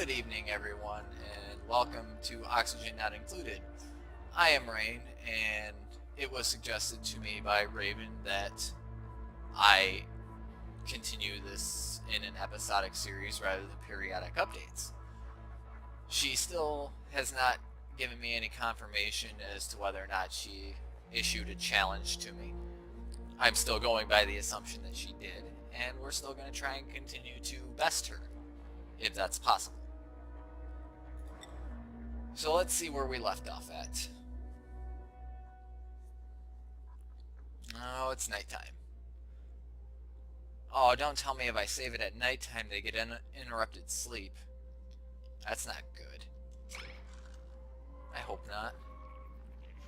Good evening, everyone, and welcome to Oxygen Not Included. I am Rain, and it was suggested to me by Raven that I continue this in an episodic series rather than periodic updates. She still has not given me any confirmation as to whether or not she issued a challenge to me. I'm still going by the assumption that she did, and we're still going to try and continue to best her, if that's possible. So let's see where we left off at. Oh, it's nighttime. Oh, don't tell me if I save it at nighttime they get interrupted sleep. That's not good. I hope not.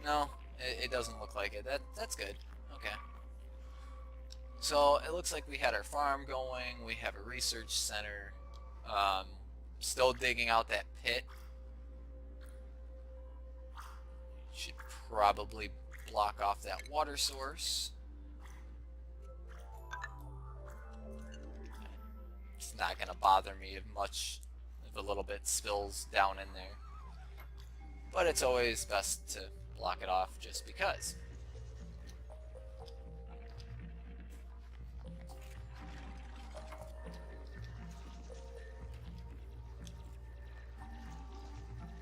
No, it doesn't look like it. That's good. Okay. So it looks like we had our farm going. We have a research center. Still digging out that pit. Should probably block off that water source. It's not going to bother me if much, if a little bit spills down in there. But it's always best to block it off just because.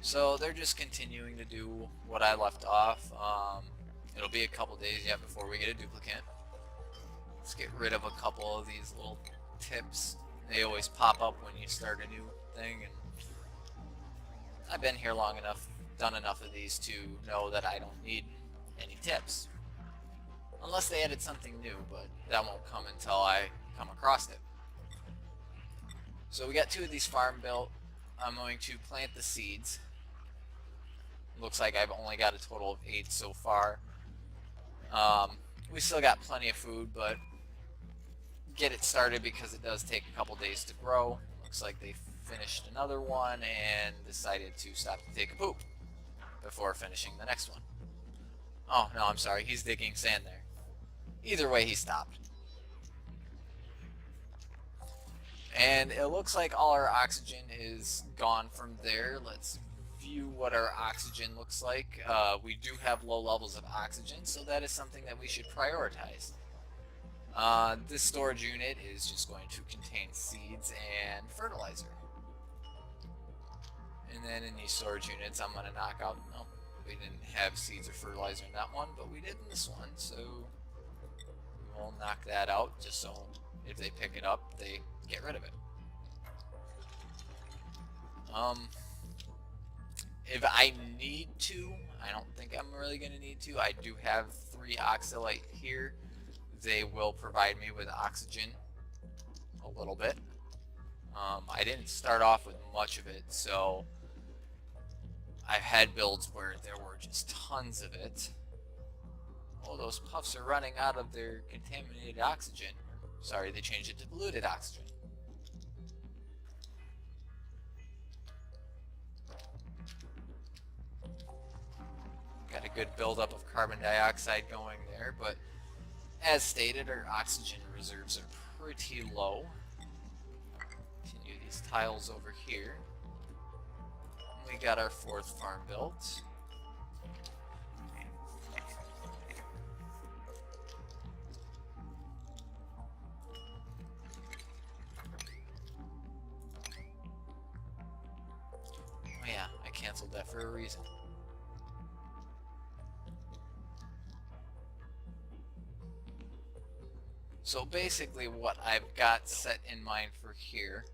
So they're just continuing to do what I left off. It'll be a couple days yet before we get a duplicate. Let's get rid of a couple of these little tips. They always pop up when you start a new thing, and I've been here long enough, done enough of these to know that I don't need any tips. Unless they added something new, but that won't come until I come across it. So we got 2 of these farm built. I'm going to plant the seeds. Looks like I've only got a total of 8 so far. We still got plenty of food, but get it started because it does take a couple days to grow. Looks like they finished another one and decided to stop to take a poop before finishing the next one. Oh, no, I'm sorry. He's digging sand there. Either way, he stopped. And it looks like all our oxygen is gone from there. Let's view what our oxygen looks like. We do have low levels of oxygen, so that is something that we should prioritize. This storage unit is just going to contain seeds and fertilizer. And then in these storage units, I'm going to knock out, no, we didn't have seeds or fertilizer in that one, but we did in this one, so we'll knock that out just so if they pick it up, they get rid of it. If I need to, I don't think I'm really going to need to. I do have 3 oxalate here. They will provide me with oxygen a little bit. I didn't start off with much of it, so I've had builds where there were just tons of it. Oh, those puffs are running out of their contaminated oxygen. Sorry, they changed it to diluted oxygen. Got a good buildup of carbon dioxide going there, but as stated, our oxygen reserves are pretty low. Continue these tiles over here. We got our 4th farm built. Oh yeah, I canceled that for a reason. So basically what I've got set in mind for here,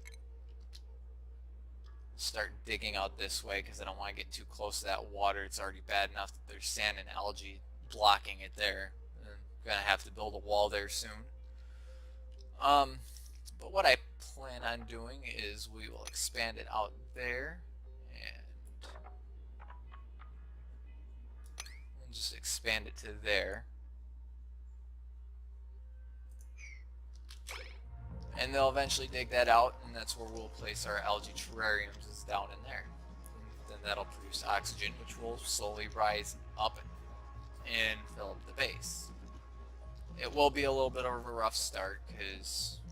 start digging out this way because I don't want to get too close to that water. It's already bad enough that there's sand and algae blocking it there. I'm going to have to build a wall there soon. But what I plan on doing is we will expand it out there, and we'll just expand it to there. And they'll eventually dig that out, and that's where we'll place our algae terrariums, is down in there. And then that'll produce oxygen, which will slowly rise up and fill up the base. It will be a little bit of a rough start because,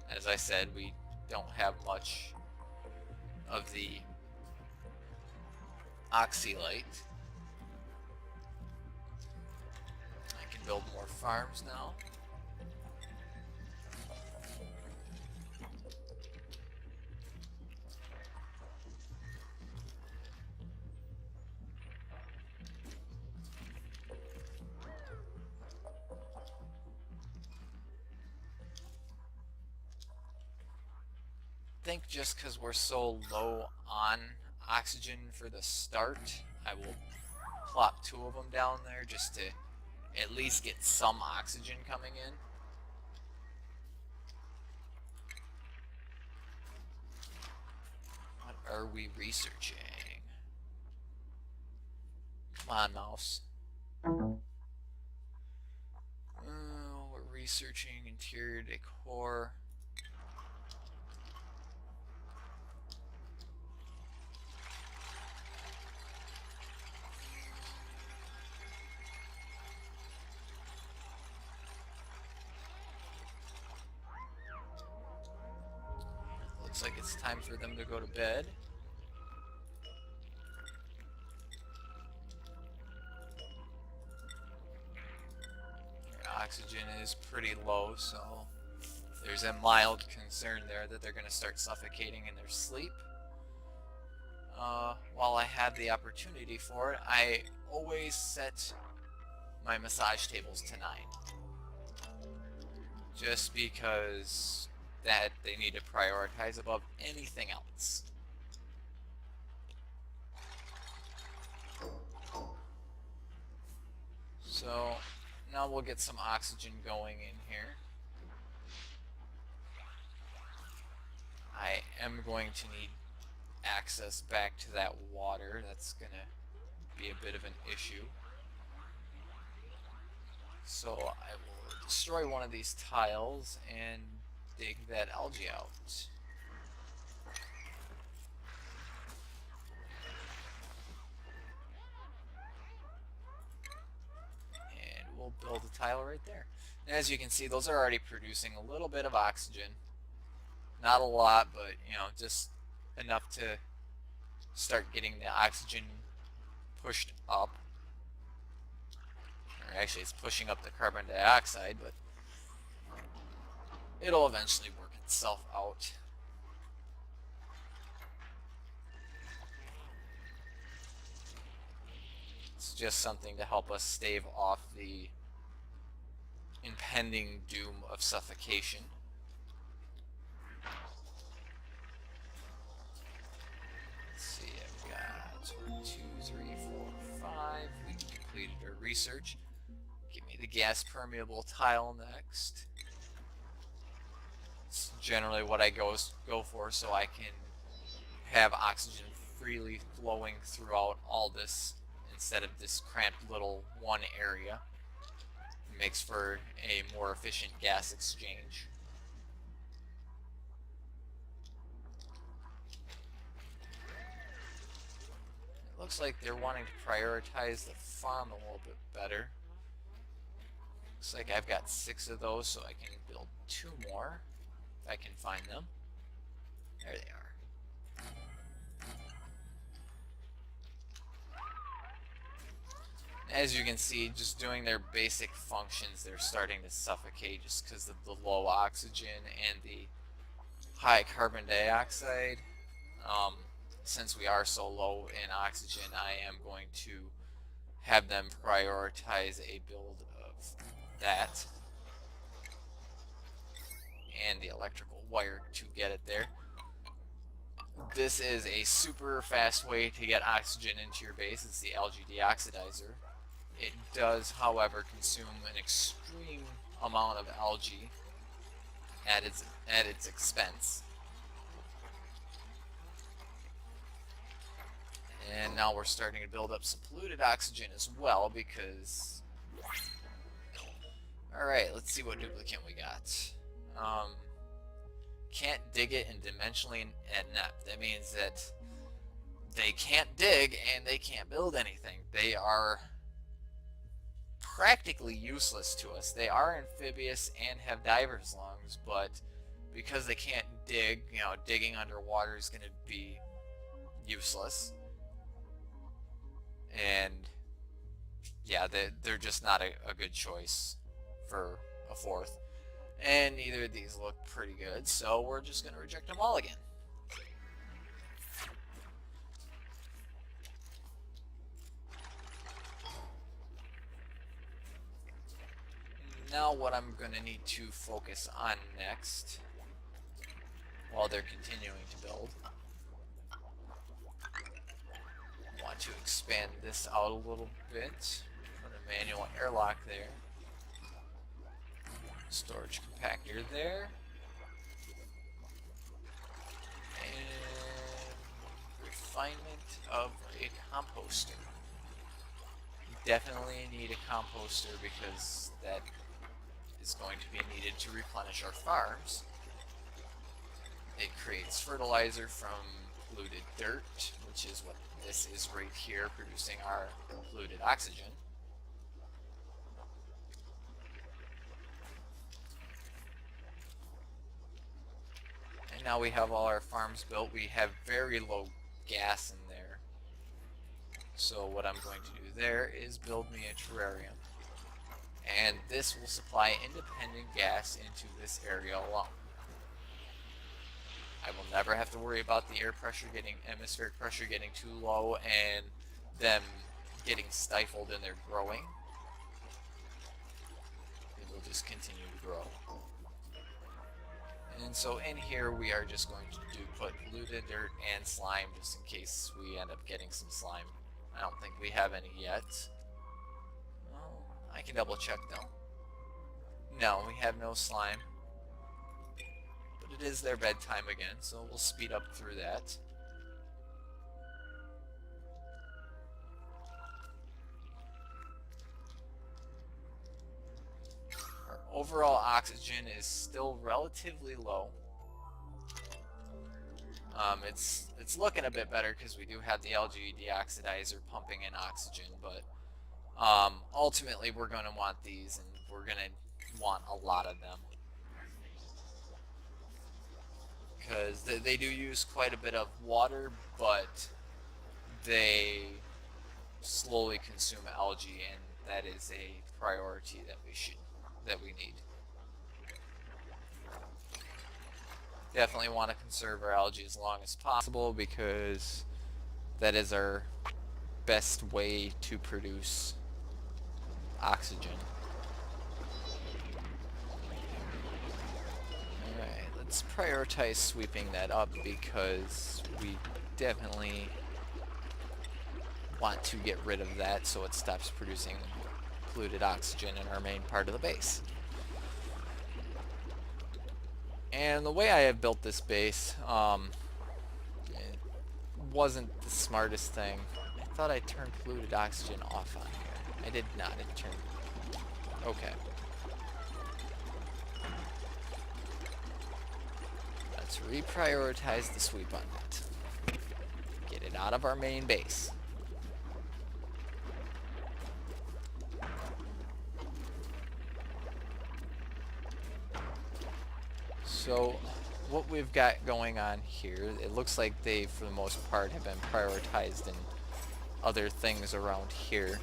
as I said, we don't have much of the oxylite. I can build more farms now. I think just because we're so low on oxygen for the start, I will plop 2 of them down there just to at least get some oxygen coming in. What are we researching? Come on, mouse. We're researching interior decor. Looks like it's time for them to go to bed. Their oxygen is pretty low, so there's a mild concern there that they're going to start suffocating in their sleep. While I have the opportunity for it, I always set my massage tables to 9. Just because that they need to prioritize above anything else. So now we'll get some oxygen going in here. I am going to need access back to that water. That's going to be a bit of an issue. So I will destroy one of these tiles and dig that algae out. And we'll build a tile right there. And as you can see, those are already producing a little bit of oxygen. Not a lot, but just enough to start getting the oxygen pushed up. Or actually, it's pushing up the carbon dioxide, but it'll eventually work itself out. It's just something to help us stave off the impending doom of suffocation. Let's see, I've got 1, 2, 3, 4, 5. We completed our research. Give me the gas permeable tile next. It's generally what I go for, so I can have oxygen freely flowing throughout all this instead of this cramped little one area. It makes for a more efficient gas exchange. It looks like they're wanting to prioritize the farm a little bit better. Looks like I've got 6 of those, so I can build 2 more if I can find them. There they are. As you can see, just doing their basic functions, they're starting to suffocate just because of the low oxygen and the high carbon dioxide. Since we are so low in oxygen, I am going to have them prioritize a build of that and the electrical wire to get it there. This is a super fast way to get oxygen into your base. It's the algae deoxidizer. It does, however, consume an extreme amount of algae at its expense. And now we're starting to build up some polluted oxygen as well because... Alright, let's see what duplicate we got. Can't dig it and dimensionally inept. That means that they can't dig and they can't build anything. They are practically useless to us. They are amphibious and have diver's lungs, but because they can't dig, digging underwater is going to be useless. And yeah, they're just not a good choice for a fourth. And neither of these look pretty good, so we're just going to reject them all again. Now what I'm going to need to focus on next, while they're continuing to build, I want to expand this out a little bit. Put a manual airlock there. Storage compactor there. And refinement of a composter. Definitely need a composter because that is going to be needed to replenish our farms. It creates fertilizer from polluted dirt, which is what this is right here, producing our polluted oxygen. And now we have all our farms built. We have very low gas in there. So what I'm going to do there is build me a terrarium. And this will supply independent gas into this area alone. I will never have to worry about the atmospheric pressure getting too low and them getting stifled in their growing. It will just continue to grow. And so in here we are just going to put polluted dirt and slime just in case we end up getting some slime. I don't think we have any yet. I can double check though. No, we have no slime. But it is their bedtime again, so we'll speed up through that. Our overall oxygen is still relatively low. It's looking a bit better because we do have the algae deoxidizer pumping in oxygen, but ultimately we're going to want these, and we're going to want a lot of them because they do use quite a bit of water, but they slowly consume algae, and that is a priority that we need. Definitely want to conserve our algae as long as possible because that is our best way to produce oxygen. Alright, let's prioritize sweeping that up because we definitely want to get rid of that so it stops producing polluted oxygen in our main part of the base. And the way I have built this base, it wasn't the smartest thing. I thought I turned polluted oxygen off on here. I did not. It turned... Okay. Let's reprioritize the sweep on that. Get it out of our main base. So what we've got going on here, it looks like they, for the most part, have been prioritized in other things around here.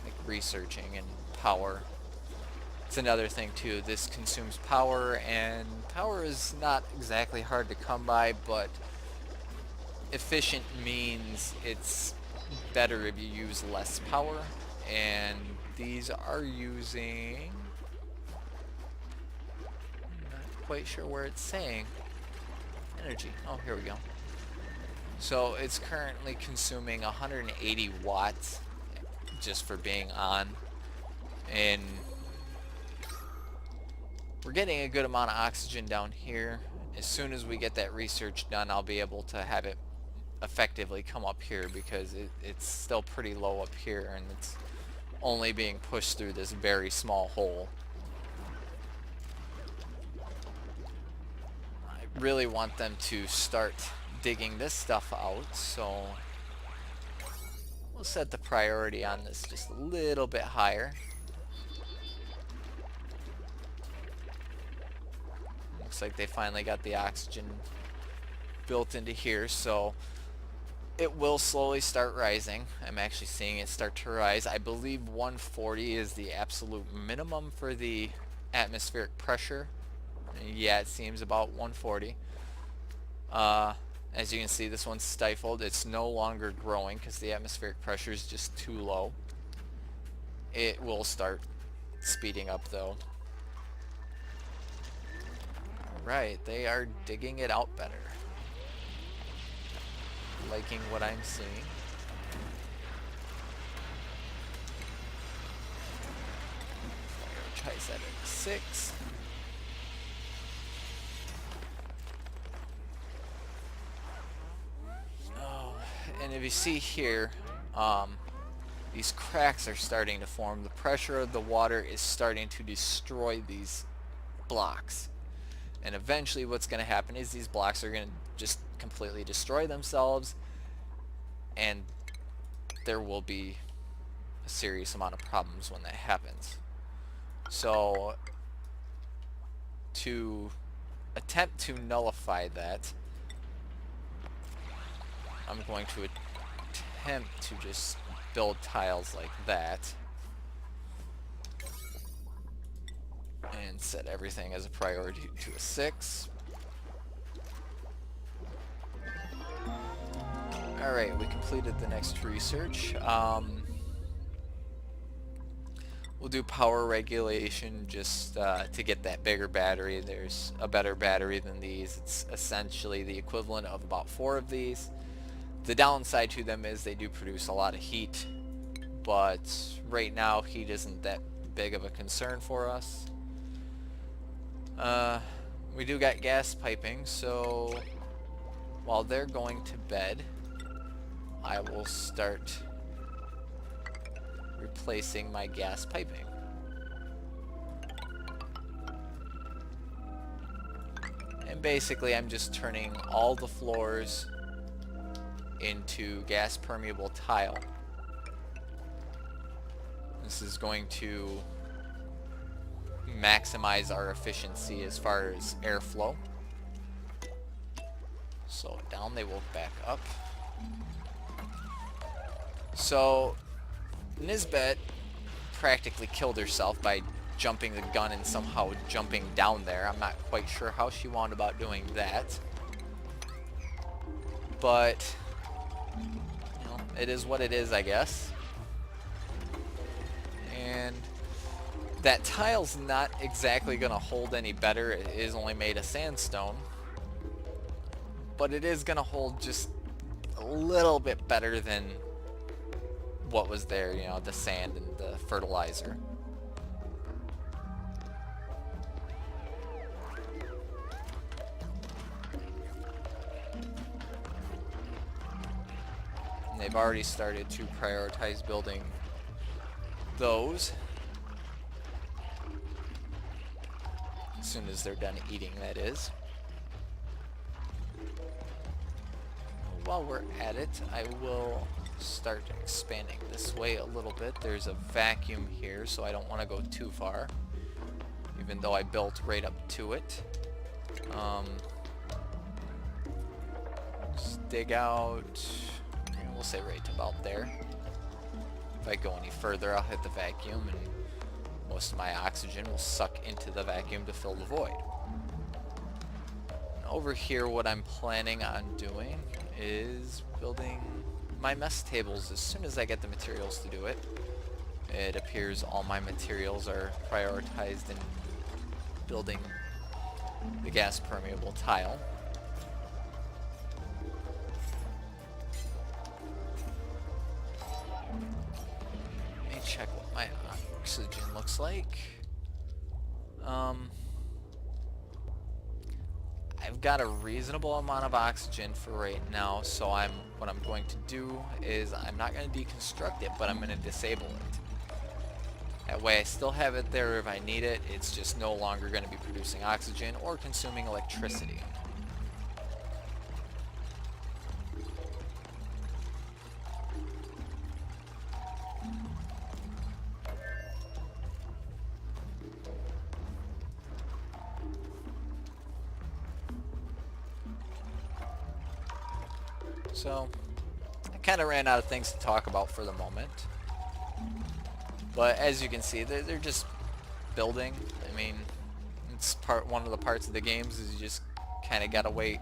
Like researching and power. It's another thing too, this consumes power, and power is not exactly hard to come by, but efficient means it's better if you use less power, and these are using... quite sure where it's saying energy. Oh, here we go. So it's currently consuming 180 watts just for being on, and we're getting a good amount of oxygen down here. As soon as we get that research done, I'll be able to have it effectively come up here because it's still pretty low up here, and it's only being pushed through this very small hole. Really want them to start digging this stuff out, so we'll set the priority on this just a little bit higher. looks like they finally got the oxygen built into here, so it will slowly start rising. I'm actually seeing it start to rise. I believe 140 is the absolute minimum for the atmospheric pressure. Yeah, it seems about 140. As you can see, this one's stifled. It's no longer growing because the atmospheric pressure is just too low. It will start speeding up though. Right, they are digging it out better. Liking what I'm seeing. Prioritize that at 6. Oh, and if you see here, these cracks are starting to form. The pressure of the water is starting to destroy these blocks. And eventually what's going to happen is these blocks are going to just completely destroy themselves, and there will be a serious amount of problems when that happens. So to attempt to nullify that, I'm going to attempt to just build tiles like that and set everything as a priority to a 6. Alright, we completed the next research. We'll do power regulation just to get that bigger battery. There's a better battery than these. It's essentially the equivalent of about 4 of these. The downside to them is they do produce a lot of heat, but right now heat isn't that big of a concern for us. We do got gas piping, so while they're going to bed, I will start replacing my gas piping. And basically I'm just turning all the floors into gas permeable tile. This is going to maximize our efficiency as far as airflow. Slow it down, they will back up. So Nisbet practically killed herself by jumping the gun and somehow jumping down there. I'm not quite sure how she wound about doing that. But you know, it is what it is, I guess. And that tile's not exactly going to hold any better. It is only made of sandstone. But it is going to hold just a little bit better than what was there, you know, the sand and the fertilizer. And they've already started to prioritize building those. As soon as they're done eating, that is. While we're at it, I will start expanding this way a little bit. There's a vacuum here, so I don't want to go too far, even though I built right up to it. Just dig out, and we'll say right about there. If I go any further, I'll hit the vacuum, and most of my oxygen will suck into the vacuum to fill the void. And over here, what I'm planning on doing is building my mess tables as soon as I get the materials to do it. It appears all my materials are prioritized in building the gas permeable tile. Let me check what my oxygen looks like. I've got a reasonable amount of oxygen for right now, so what I'm going to do is I'm not going to deconstruct it, but I'm going to disable it. That way I still have it there if I need it. It's just no longer going to be producing oxygen or consuming electricity. So I kind of ran out of things to talk about for the moment. But as you can see, they're just building. I mean, it's one of the parts of the games is you just kind of gotta wait.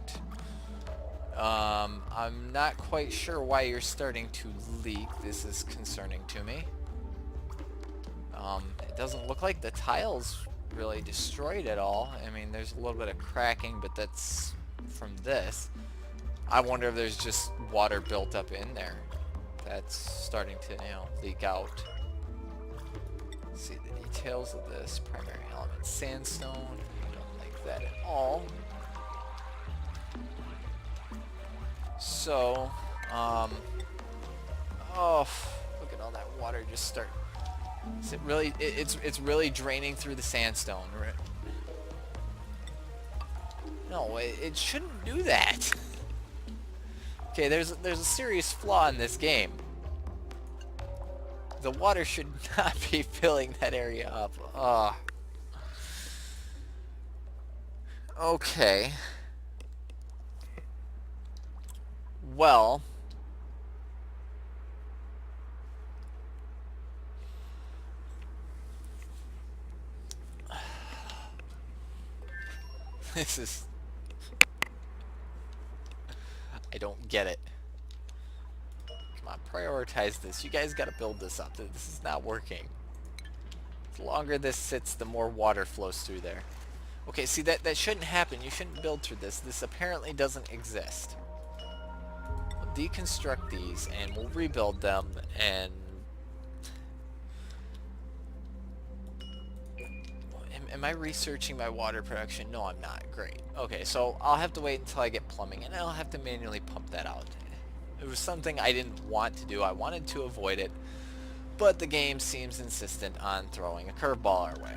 I'm not quite sure why you're starting to leak. This is concerning to me. It doesn't look like the tiles really destroyed at all. I mean, there's a little bit of cracking, but that's from this. I wonder if there's just water built up in there that's starting to, leak out. Let's see the details of this. Primary element sandstone. I don't like that at all. So, oh, look at all that water just start. Is it really? It's really draining through the sandstone. Right? No, it shouldn't do that. Okay, there's a serious flaw in this game. The water should not be filling that area up. Okay. Well, this is... I don't get it. Come on, prioritize this. You guys gotta build this up. This is not working. The longer this sits, the more water flows through there. Okay, see, that shouldn't happen. You shouldn't build through this. This apparently doesn't exist. We'll deconstruct these, and we'll rebuild them, and... Am I researching my water production? No, I'm not. Great. Okay, so I'll have to wait until I get plumbing, and I'll have to manually pump that out. It was something I didn't want to do. I wanted to avoid it, but the game seems insistent on throwing a curveball our way.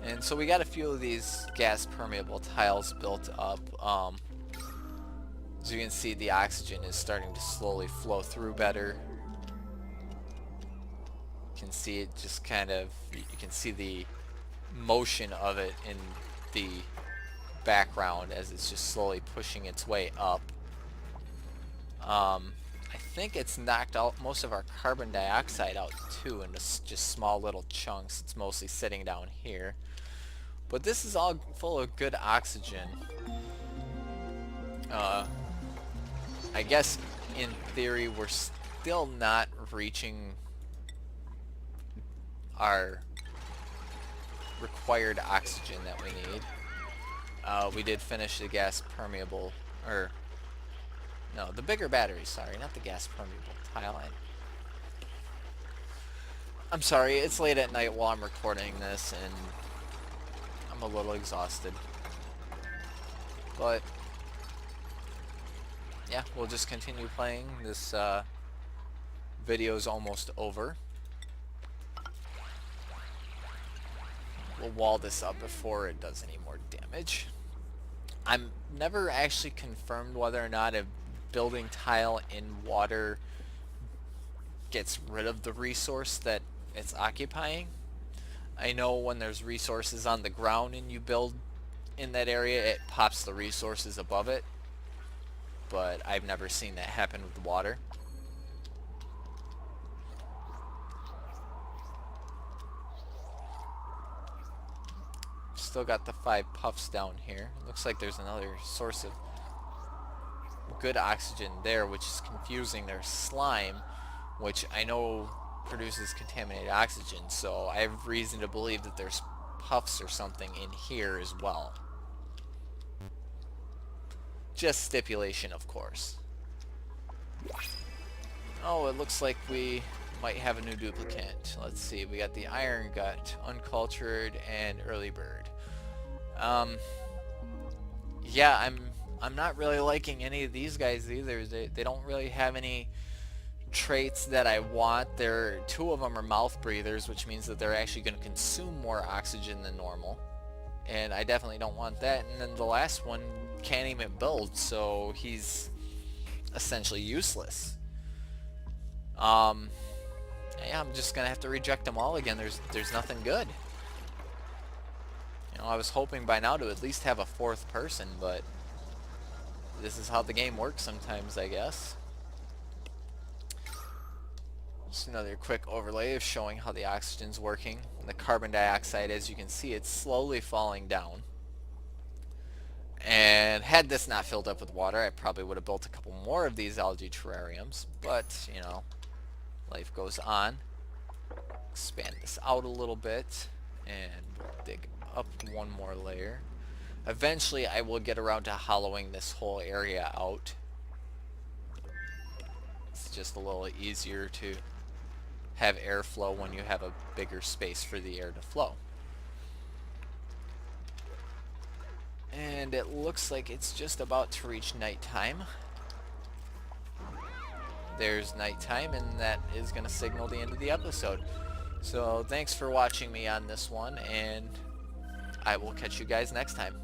And so we got a few of these gas permeable tiles built up. As you can see, the oxygen is starting to slowly flow through better. You can see it just kind of, you can see the motion of it in the background as it's just slowly pushing its way up. I think it's knocked out most of our carbon dioxide out too in just small little chunks. It's mostly sitting down here. But this is all full of good oxygen. I guess in theory we're still not reaching our required oxygen that we need. We did finish the gas permeable, or no, the bigger battery, sorry, not the gas permeable tile. I'm sorry, it's late at night while I'm recording this and I'm a little exhausted. But yeah, we'll just continue playing. This video's almost over. We'll wall this up before it does any more damage. I'm never actually confirmed whether or not a building tile in water gets rid of the resource that it's occupying. I know when there's resources on the ground and you build in that area, it pops the resources above it. But I've never seen that happen with water. Still got the 5 puffs down here. Looks like there's another source of good oxygen there, which is confusing. There's slime, which I know produces contaminated oxygen, so I have reason to believe that there's puffs or something in here as well. Just stipulation, of course. Oh, it looks like we might have a new duplicate. Let's see, we got the Iron Gut, Uncultured, and Early Bird. Yeah, I'm not really liking any of these guys either. They don't really have any traits that I want. Two of them are mouth breathers, which means that they're actually going to consume more oxygen than normal. And I definitely don't want that. And then the last one can't even build, so he's essentially useless. Yeah, I'm just gonna have to reject them all again. There's nothing good. You know, I was hoping by now to at least have a 4th person, but this is how the game works sometimes, I guess. Just another quick overlay of showing how the oxygen's working. The carbon dioxide, as you can see, it's slowly falling down. And had this not filled up with water, I probably would have built a couple more of these algae terrariums. But, you know, life goes on. Expand this out a little bit and dig up one more layer. Eventually I will get around to hollowing this whole area out. It's just a little easier to have airflow when you have a bigger space for the air to flow. And it looks like it's just about to reach nighttime. There's nighttime, and that is going to signal the end of the episode. So thanks for watching me on this one, and I will catch you guys next time.